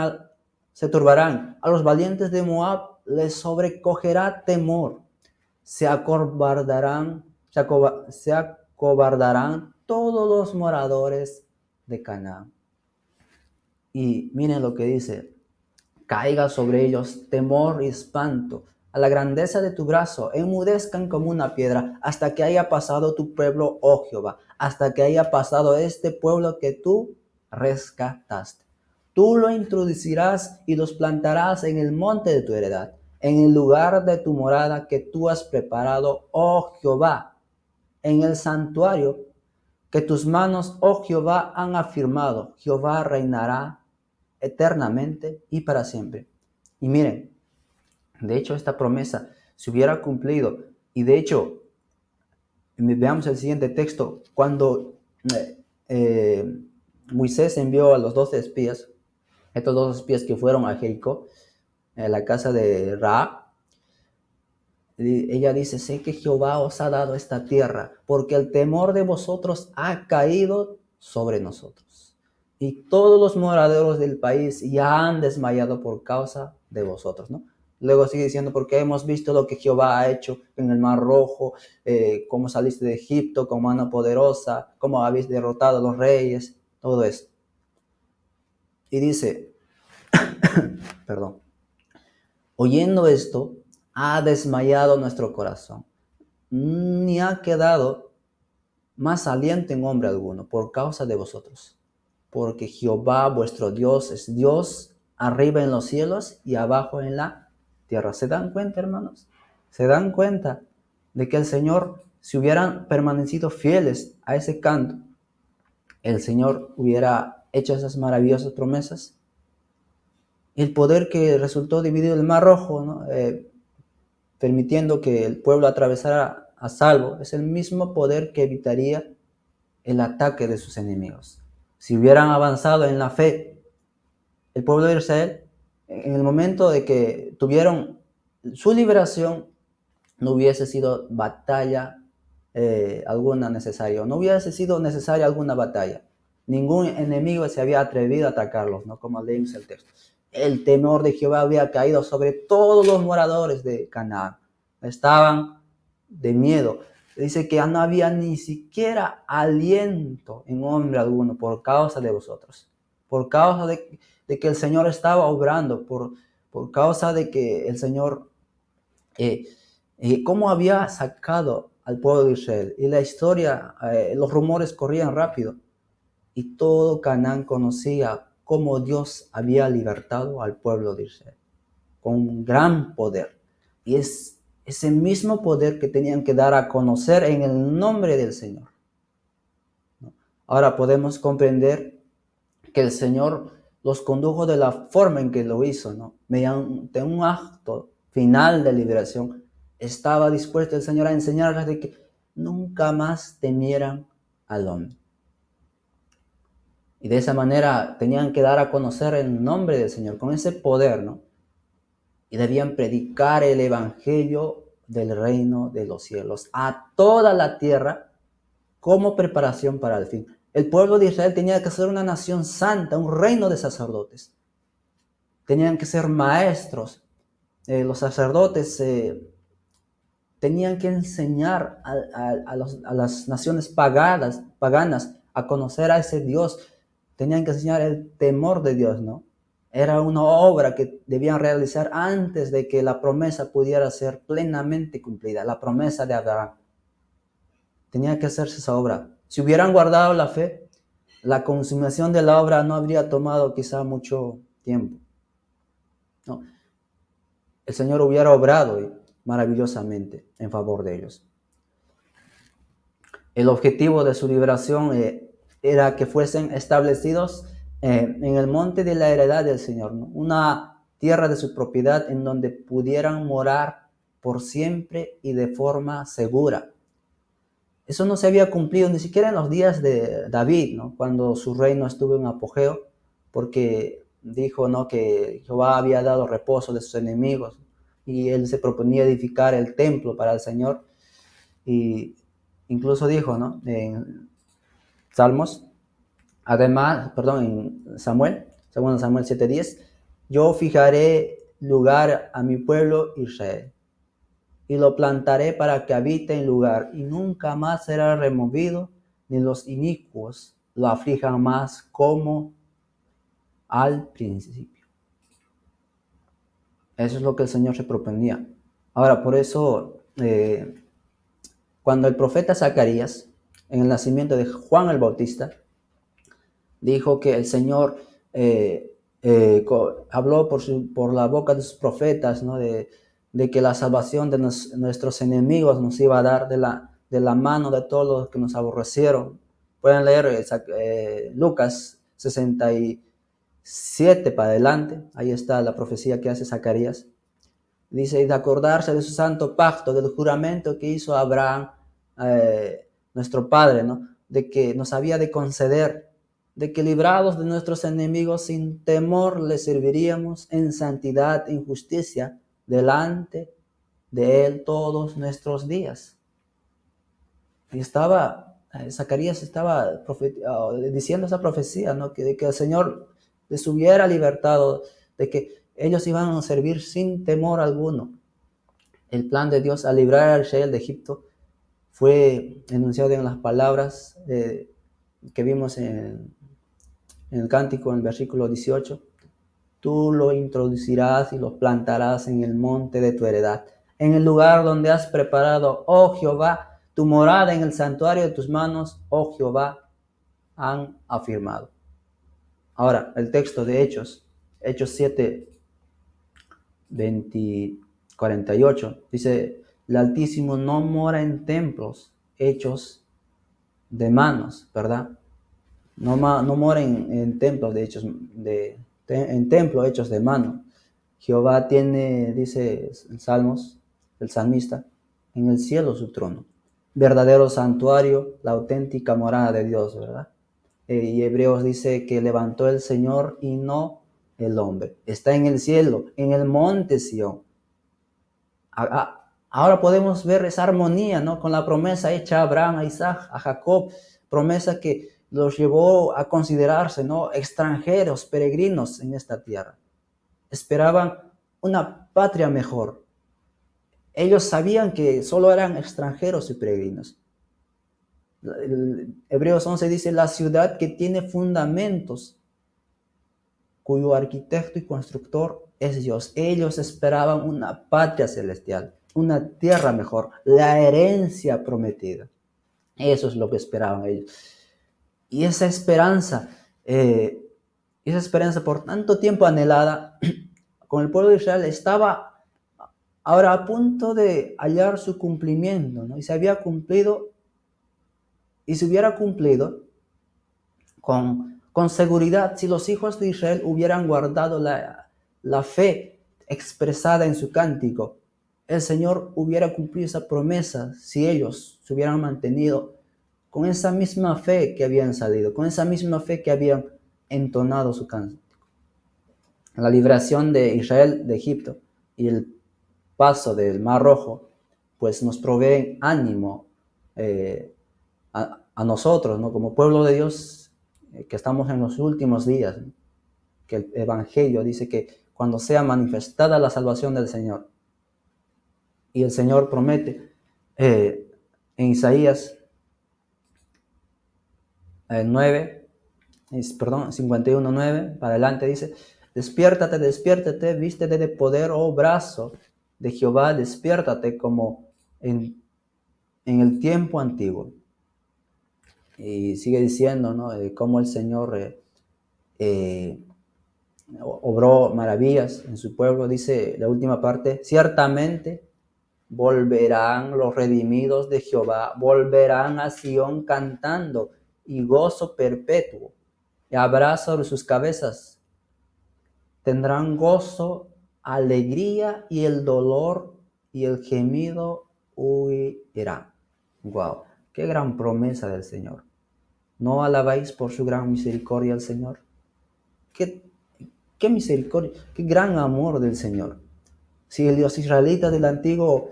A los valientes de Moab les sobrecogerá temor. Se acobardarán todos los moradores de Canaán. Y miren lo que dice. Caiga sobre ellos temor y espanto. A la grandeza de tu brazo, enmudezcan como una piedra, hasta que haya pasado tu pueblo, oh Jehová, hasta que haya pasado este pueblo que tú rescataste. Tú lo introducirás y los plantarás en el monte de tu heredad, en el lugar de tu morada que tú has preparado, oh Jehová, en el santuario que tus manos, oh Jehová, han afirmado. Jehová reinará eternamente y para siempre. Y miren, de hecho esta promesa se hubiera cumplido. Y de hecho, veamos el siguiente texto. Cuando Moisés envió a los 12 espías, estos 12 espías que fueron a Jericó, a la casa de Ra, ella dice, sé que Jehová os ha dado esta tierra, porque el temor de vosotros ha caído sobre nosotros. Y todos los moradores del país ya han desmayado por causa de vosotros, ¿no? Luego sigue diciendo, porque hemos visto lo que Jehová ha hecho en el Mar Rojo, cómo saliste de Egipto con mano poderosa, cómo habéis derrotado a los reyes, todo esto. Y dice, perdón, oyendo esto, ha desmayado nuestro corazón, ni ha quedado más aliento en hombre alguno por causa de vosotros. Porque Jehová vuestro Dios es Dios arriba en los cielos y abajo en la tierra. ¿Se dan cuenta, hermanos? ¿Se dan cuenta de que el Señor, si hubieran permanecido fieles a ese canto, el Señor hubiera hecho esas maravillosas promesas? El poder que resultó dividido el Mar Rojo, ¿no? Permitiendo que el pueblo atravesara a salvo, es el mismo poder que evitaría el ataque de sus enemigos. Si hubieran avanzado en la fe, el pueblo de Israel, en el momento de que tuvieron su liberación, no hubiese sido batalla alguna necesaria, no hubiese sido necesaria alguna batalla. Ningún enemigo se había atrevido a atacarlos, ¿no? Como leímos el texto. El temor de Jehová había caído sobre todos los moradores de Canaán. Estaban de miedo. Dice que ya no había ni siquiera aliento en hombre alguno por causa de vosotros. Por causa de que el Señor estaba obrando. Por causa de que el Señor, cómo había sacado al pueblo de Israel. Y la historia, los rumores corrían rápido. Y todo Canaán conocía cómo Dios había libertado al pueblo de Israel. Con gran poder. Y es ese mismo poder que tenían que dar a conocer en el nombre del Señor. Ahora podemos comprender que el Señor los condujo de la forma en que lo hizo, ¿no? Mediante un acto final de liberación. Estaba dispuesto el Señor a enseñarles de que nunca más temieran al hombre. Y de esa manera tenían que dar a conocer el nombre del Señor, con ese poder, ¿no? Y debían predicar el evangelio del reino de los cielos a toda la tierra como preparación para el fin. El pueblo de Israel tenía que ser una nación santa, un reino de sacerdotes. Tenían que ser maestros. Los sacerdotes tenían que enseñar a las naciones paganas a conocer a ese Dios. Tenían que enseñar el temor de Dios, ¿no? Era una obra que debían realizar antes de que la promesa pudiera ser plenamente cumplida, la promesa de Abraham. Tenía que hacerse esa obra. Si hubieran guardado la fe, la consumación de la obra no habría tomado quizá mucho tiempo, ¿no? El Señor hubiera obrado maravillosamente en favor de ellos. El objetivo de su liberación era que fuesen establecidos en el monte de la heredad del Señor, ¿no? Una tierra de su propiedad en donde pudieran morar por siempre y de forma segura. Eso no se había cumplido ni siquiera en los días de David, ¿no? Cuando su reino estuvo en apogeo, porque dijo, ¿no?, que Jehová había dado reposo de sus enemigos y él se proponía edificar el templo para el Señor. Y incluso dijo, ¿no?, en Salmos, además, perdón, en Samuel, segundo Samuel 7:10, yo fijaré lugar a mi pueblo Israel y lo plantaré para que habite en lugar y nunca más será removido, ni los inicuos lo aflijan más como al principio. Eso es lo que el Señor se proponía. Ahora, por eso, cuando el profeta Zacarías, en el nacimiento de Juan el Bautista, dijo que el Señor habló por la boca de sus profetas, ¿no?, de que la salvación de nuestros enemigos nos iba a dar de la mano de todos los que nos aborrecieron. Pueden leer Lucas 67 para adelante, ahí está la profecía que hace Zacarías. Dice, y de acordarse de su santo pacto, del juramento que hizo Abraham, nuestro padre, ¿no?, de que nos había de conceder, de que librados de nuestros enemigos sin temor le serviríamos en santidad e justicia delante de él todos nuestros días. Y Zacarías estaba diciendo esa profecía, ¿no?, de que el Señor les hubiera libertado, de que ellos iban a servir sin temor alguno. El plan de Dios al librar a Israel de Egipto fue enunciado en las palabras que vimos en el cántico, en el versículo 18. Tú lo introducirás y lo plantarás en el monte de tu heredad, en el lugar donde has preparado, oh Jehová, tu morada, en el santuario de tus manos, oh Jehová, han afirmado. Ahora, el texto de Hechos 7, 48, dice, el Altísimo no mora en templos hechos de manos, ¿verdad? No mora en templos en templos hechos de mano. Jehová tiene, dice en Salmos, el salmista, en el cielo su trono. Verdadero santuario, la auténtica morada de Dios, ¿verdad? Y Hebreos dice que levantó el Señor y no el hombre. Está en el cielo, en el monte Sión. Ahora podemos ver esa armonía, ¿no?, con la promesa hecha a Abraham, a Isaac, a Jacob, promesa que los llevó a considerarse, ¿no?, extranjeros, peregrinos en esta tierra. Esperaban una patria mejor. Ellos sabían que solo eran extranjeros y peregrinos. Hebreos 11 dice, la ciudad que tiene fundamentos, cuyo arquitecto y constructor es Dios. Ellos esperaban una patria celestial, una tierra mejor, la herencia prometida. Eso es lo que esperaban ellos. Y esa esperanza por tanto tiempo anhelada, con el pueblo de Israel estaba ahora a punto de hallar su cumplimiento, ¿no? Y se había cumplido, y se hubiera cumplido con seguridad si los hijos de Israel hubieran guardado la fe expresada en su cántico. El Señor hubiera cumplido esa promesa si ellos se hubieran mantenido con esa misma fe que habían salido, con esa misma fe que habían entonado su cántico. La liberación de Israel de Egipto y el paso del Mar Rojo, pues nos proveen ánimo a nosotros, ¿no? Como pueblo de Dios, que estamos en los últimos días, ¿no? Que el Evangelio dice que cuando sea manifestada la salvación del Señor, y el Señor promete en Isaías 9, 51:9, para adelante dice: despiértate, despiértate, vístete de poder, oh brazo de Jehová, despiértate como en el tiempo antiguo. Y sigue diciendo, ¿no? Cómo el Señor obró maravillas en su pueblo. Dice la última parte: ciertamente volverán los redimidos de Jehová, volverán a Sión cantando, y gozo perpetuo y habrá sobre sus cabezas. Tendrán gozo, alegría, y el dolor y el gemido huirán. Wow, qué gran promesa del Señor. ¿No alabáis por su gran misericordia al Señor? Qué misericordia, qué gran amor del Señor. Si los israelitas del antiguo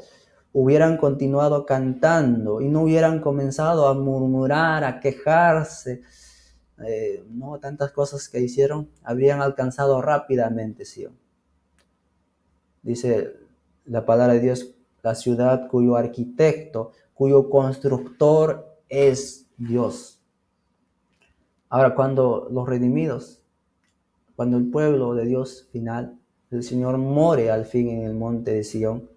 hubieran continuado cantando y no hubieran comenzado a murmurar, a quejarse, no tantas cosas que hicieron, habrían alcanzado rápidamente Sion. Dice la palabra de Dios: la ciudad cuyo arquitecto, cuyo constructor es Dios. Ahora, cuando los redimidos, cuando el pueblo de Dios final, el Señor more al fin en el monte de Sion,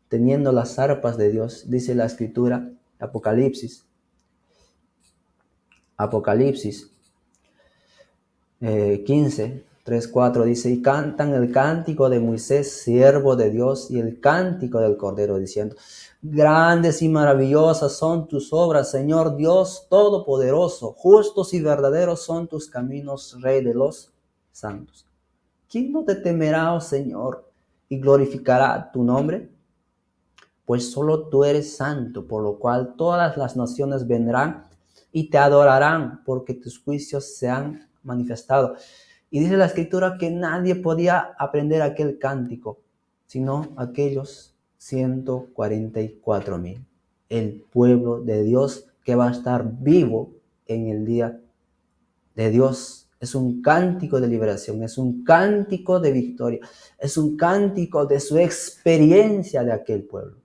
teniendo las arpas de Dios, dice la Escritura, Apocalipsis 15, 3, 4, dice: y cantan el cántico de Moisés, siervo de Dios, y el cántico del Cordero, diciendo: grandes y maravillosas son tus obras, Señor Dios Todopoderoso, justos y verdaderos son tus caminos, Rey de los santos. ¿Quién no te temerá, oh Señor, y glorificará tu nombre? Pues solo tú eres santo, por lo cual todas las naciones vendrán y te adorarán, porque tus juicios se han manifestado. Y dice la Escritura que nadie podía aprender aquel cántico, sino aquellos 144,000. El pueblo de Dios que va a estar vivo en el día de Dios. Es un cántico de liberación, es un cántico de victoria, es un cántico de su experiencia de aquel pueblo.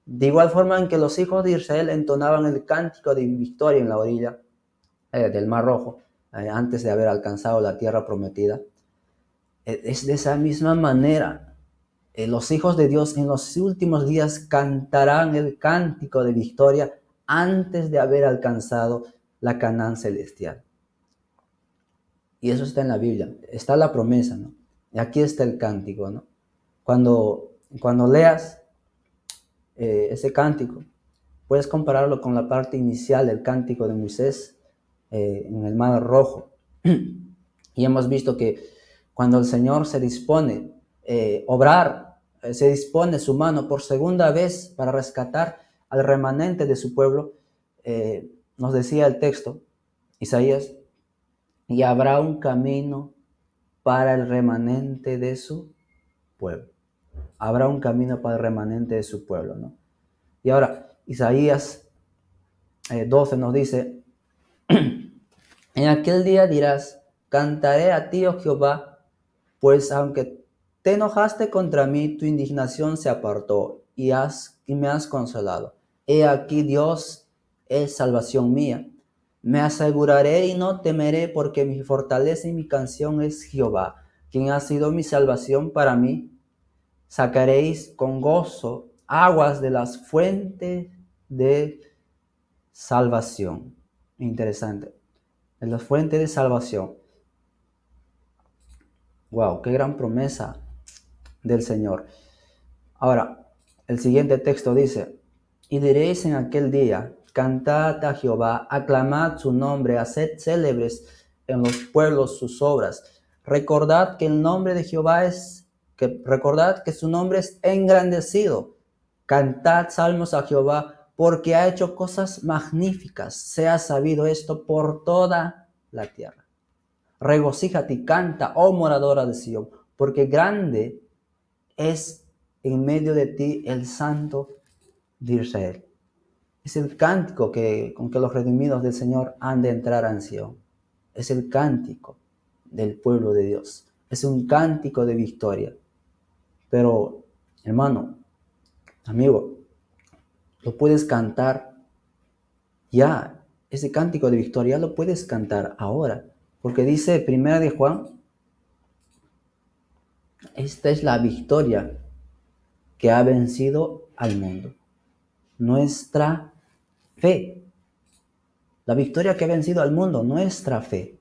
De igual forma en que los hijos de Israel entonaban el cántico de victoria en la orilla del Mar Rojo, antes de haber alcanzado la tierra prometida, es de esa misma manera. Los hijos de Dios en los últimos días cantarán el cántico de victoria antes de haber alcanzado la Canaán celestial. Y eso está en la Biblia, está la promesa, ¿no? Y aquí está el cántico, ¿no? Cuando leas ese cántico, puedes compararlo con la parte inicial del cántico de Moisés en el Mar Rojo. Y hemos visto que cuando el Señor se dispone obrar, se dispone su mano por segunda vez para rescatar al remanente de su pueblo, nos decía el texto, Isaías: y habrá un camino para el remanente de su pueblo. Habrá un camino para el remanente de su pueblo, ¿no? Y ahora, Isaías 12 nos dice: en aquel día dirás: cantaré a ti, oh Jehová, pues aunque te enojaste contra mí, tu indignación se apartó y me has consolado. He aquí, Dios es salvación mía. Me aseguraré y no temeré, porque mi fortaleza y mi canción es Jehová, quien ha sido mi salvación para mí. Sacaréis con gozo aguas de las fuentes de salvación. Interesante. En las fuentes de salvación. Wow, qué gran promesa del Señor. Ahora, el siguiente texto dice: y diréis en aquel día: cantad a Jehová, aclamad su nombre, haced célebres en los pueblos sus obras. Recordad que el nombre de Jehová recordad que su nombre es engrandecido. Cantad salmos a Jehová, porque ha hecho cosas magníficas. Sea sabido esto por toda la tierra. Regocíjate y canta, oh moradora de Sión, porque grande es en medio de ti el Santo de Israel. Es el cántico con que los redimidos del Señor han de entrar a Sión. Es el cántico del pueblo de Dios. Es un cántico de victoria. Pero, hermano, amigo, lo puedes cantar ya. Ese cántico de victoria lo puedes cantar ahora. Porque dice Primera de Juan, esta es la victoria que ha vencido al mundo. Nuestra fe. La victoria que ha vencido al mundo, nuestra fe.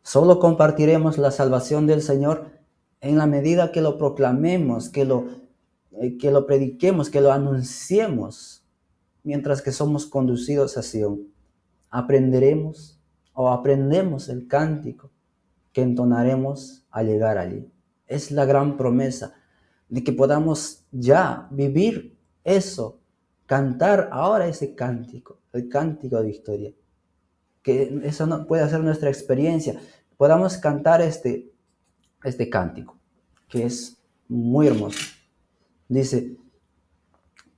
Solo compartiremos la salvación del Señor en la medida que lo proclamemos, que lo prediquemos, que lo anunciemos, mientras que somos conducidos a Sion. Aprenderemos o aprendemos el cántico que entonaremos al llegar allí. Es la gran promesa de que podamos ya vivir eso, cantar ahora ese cántico, el cántico de victoria. Que eso no puede ser nuestra experiencia. Podamos cantar este cántico, que es muy hermoso. Dice,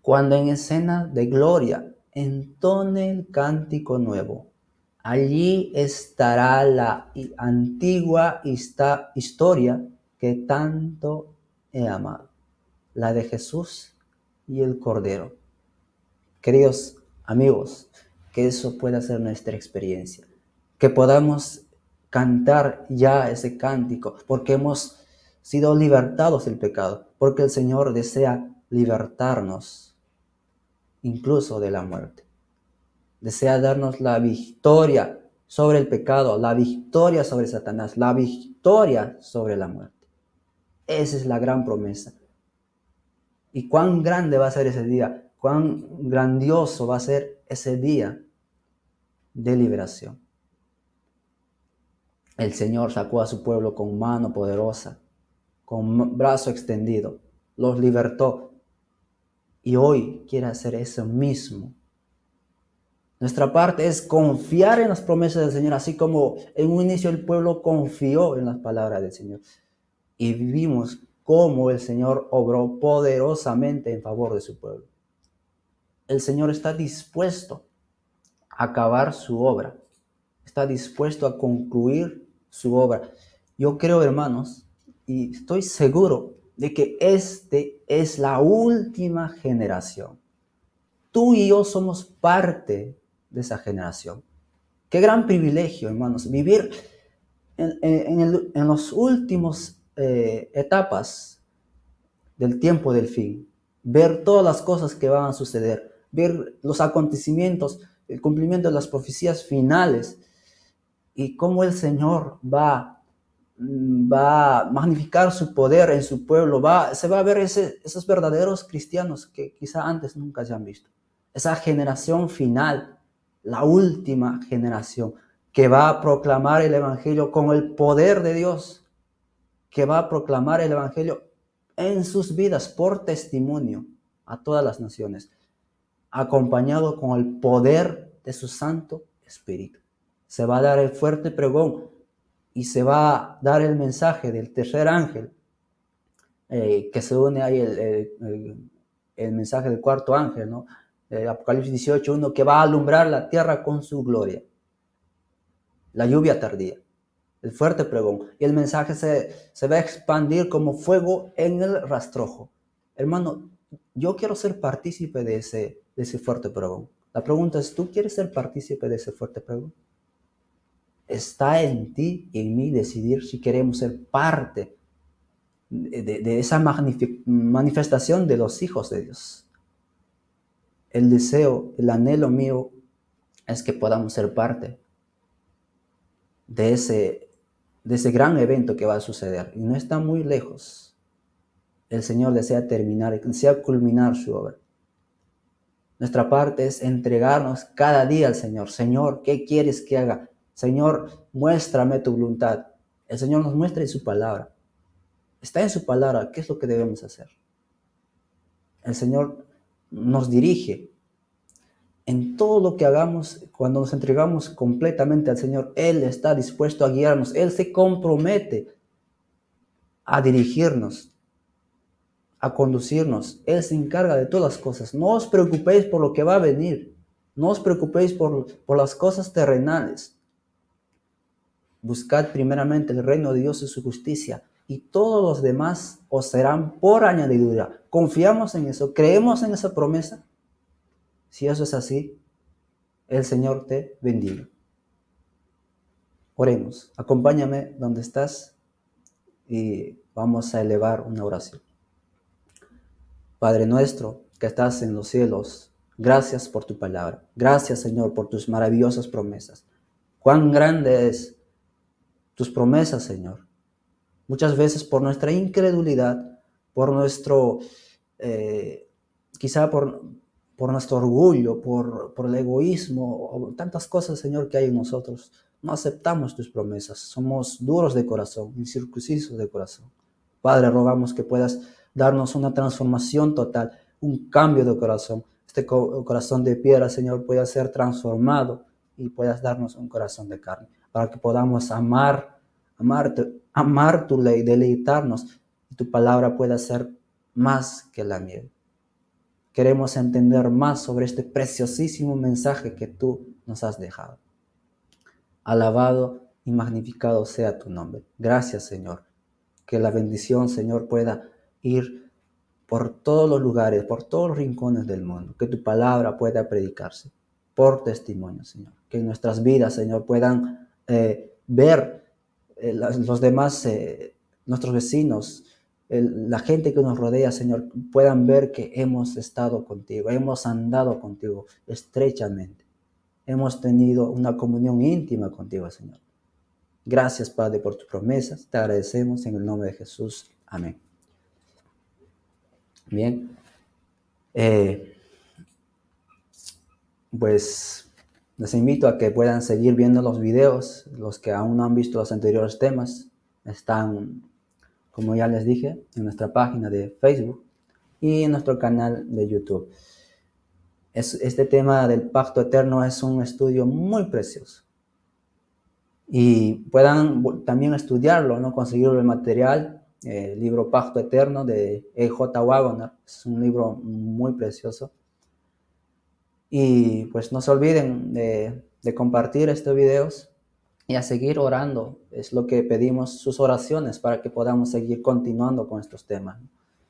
cuando en escena de gloria entone el cántico nuevo, allí estará la antigua historia que tanto he amado, la de Jesús y el Cordero. Queridos amigos, que eso pueda ser nuestra experiencia, que podamos cantar ya ese cántico, porque hemos sido libertados del pecado, porque el Señor desea libertarnos incluso de la muerte. Desea darnos la victoria sobre el pecado, la victoria sobre Satanás, la victoria sobre la muerte. Esa es la gran promesa. ¿Y cuán grande va a ser ese día? ¿Cuán grandioso va a ser ese día de liberación? El Señor sacó a su pueblo con mano poderosa, con brazo extendido, los libertó y hoy quiere hacer eso mismo. Nuestra parte es confiar en las promesas del Señor, así como en un inicio el pueblo confió en las palabras del Señor. Y vivimos cómo el Señor obró poderosamente en favor de su pueblo. El Señor está dispuesto a acabar su obra, está dispuesto a concluir su obra. Yo creo, hermanos, y estoy seguro de que este es la última generación. Tú y yo somos parte de esa generación. Qué gran privilegio, hermanos, vivir en los últimos etapas del tiempo del fin. Ver todas las cosas que van a suceder, ver los acontecimientos, el cumplimiento de las profecías finales y cómo el Señor va a magnificar su poder en su pueblo. Se va a ver esos verdaderos cristianos que quizá antes nunca se han visto. Esa generación final, la última generación, que va a proclamar el Evangelio con el poder de Dios, que va a proclamar el Evangelio en sus vidas por testimonio a todas las naciones, acompañado con el poder de su Santo Espíritu. Se va a dar el fuerte pregón y se va a dar el mensaje del tercer ángel, que se une ahí el mensaje del cuarto ángel, ¿no? Apocalipsis 18:1, que va a alumbrar la tierra con su gloria. La lluvia tardía, el fuerte pregón. Y el mensaje se va a expandir como fuego en el rastrojo. Hermano, yo quiero ser partícipe de ese fuerte pregón. La pregunta es, ¿tú quieres ser partícipe de ese fuerte pregón? Está en ti y en mí decidir si queremos ser parte de esa manifestación de los hijos de Dios. El deseo, el anhelo mío es que podamos ser parte de ese gran evento que va a suceder. Y no está muy lejos. El Señor desea terminar, desea culminar su obra. Nuestra parte es entregarnos cada día al Señor. Señor, ¿qué quieres que haga? Señor, muéstrame tu voluntad. El Señor nos muestra en su palabra. Está en su palabra, ¿qué es lo que debemos hacer? El Señor nos dirige en todo lo que hagamos, cuando nos entregamos completamente al Señor, Él está dispuesto a guiarnos. Él se compromete a dirigirnos, a conducirnos. Él se encarga de todas las cosas. No os preocupéis por lo que va a venir. No os preocupéis por las cosas terrenales. Buscad primeramente el reino de Dios y su justicia, y todos los demás os serán por añadidura. ¿Confiamos en eso? ¿Creemos en esa promesa? Si eso es así, el Señor te bendiga. Oremos. Acompáñame donde estás y vamos a elevar una oración. Padre nuestro que estás en los cielos, gracias por tu palabra. Gracias, Señor, por tus maravillosas promesas. Cuán grande es tus promesas, Señor. Muchas veces por nuestra incredulidad, por nuestro, quizá por nuestro orgullo, por el egoísmo, o tantas cosas, Señor, que hay en nosotros, no aceptamos tus promesas. Somos duros de corazón, incircuncisos de corazón. Padre, rogamos que puedas darnos una transformación total, un cambio de corazón. Este corazón de piedra, Señor, pueda ser transformado y puedas darnos un corazón de carne, para que podamos amar tu ley, deleitarnos, y tu palabra pueda ser más que la miel. Queremos entender más sobre este preciosísimo mensaje que tú nos has dejado. Alabado y magnificado sea tu nombre. Gracias, Señor. Que la bendición, Señor, pueda ir por todos los lugares, por todos los rincones del mundo. Que tu palabra pueda predicarse por testimonio, Señor. Que en nuestras vidas, Señor, puedan ver los demás, nuestros vecinos, la gente que nos rodea, Señor, puedan ver que hemos estado contigo, hemos andado contigo estrechamente. Hemos tenido una comunión íntima contigo, Señor. Gracias, Padre, por tus promesas. Te agradecemos en el nombre de Jesús. Amén. Bien. Pues les invito a que puedan seguir viendo los videos. Los que aún no han visto los anteriores temas están, como ya les dije, en nuestra página de Facebook y en nuestro canal de YouTube. Este tema del pacto eterno es un estudio muy precioso. Y puedan también estudiarlo, ¿no? Conseguir el material, el libro Pacto Eterno de E.J. Waggoner. Es un libro muy precioso. Y pues no se olviden de compartir estos videos y a seguir orando. Es lo que pedimos, sus oraciones, para que podamos seguir continuando con estos temas.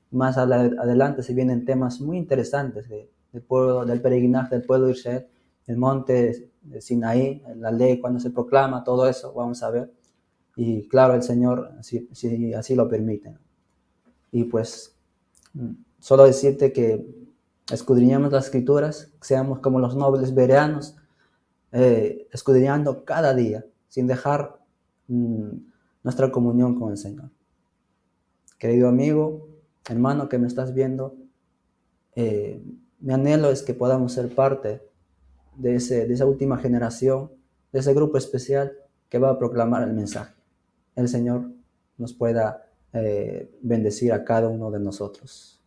Más adelante se vienen temas muy interesantes del pueblo, del peregrinaje del pueblo de Israel, el monte de Sinaí, la ley cuando se proclama, todo eso vamos a ver. Y claro, el Señor, si así lo permite. Y pues solo decirte que escudriñemos las escrituras, seamos como los nobles bereanos, escudriñando cada día, sin dejar nuestra comunión con el Señor. Querido amigo, hermano que me estás viendo, mi anhelo es que podamos ser parte de esa última generación, de ese grupo especial que va a proclamar el mensaje. El Señor nos pueda bendecir a cada uno de nosotros.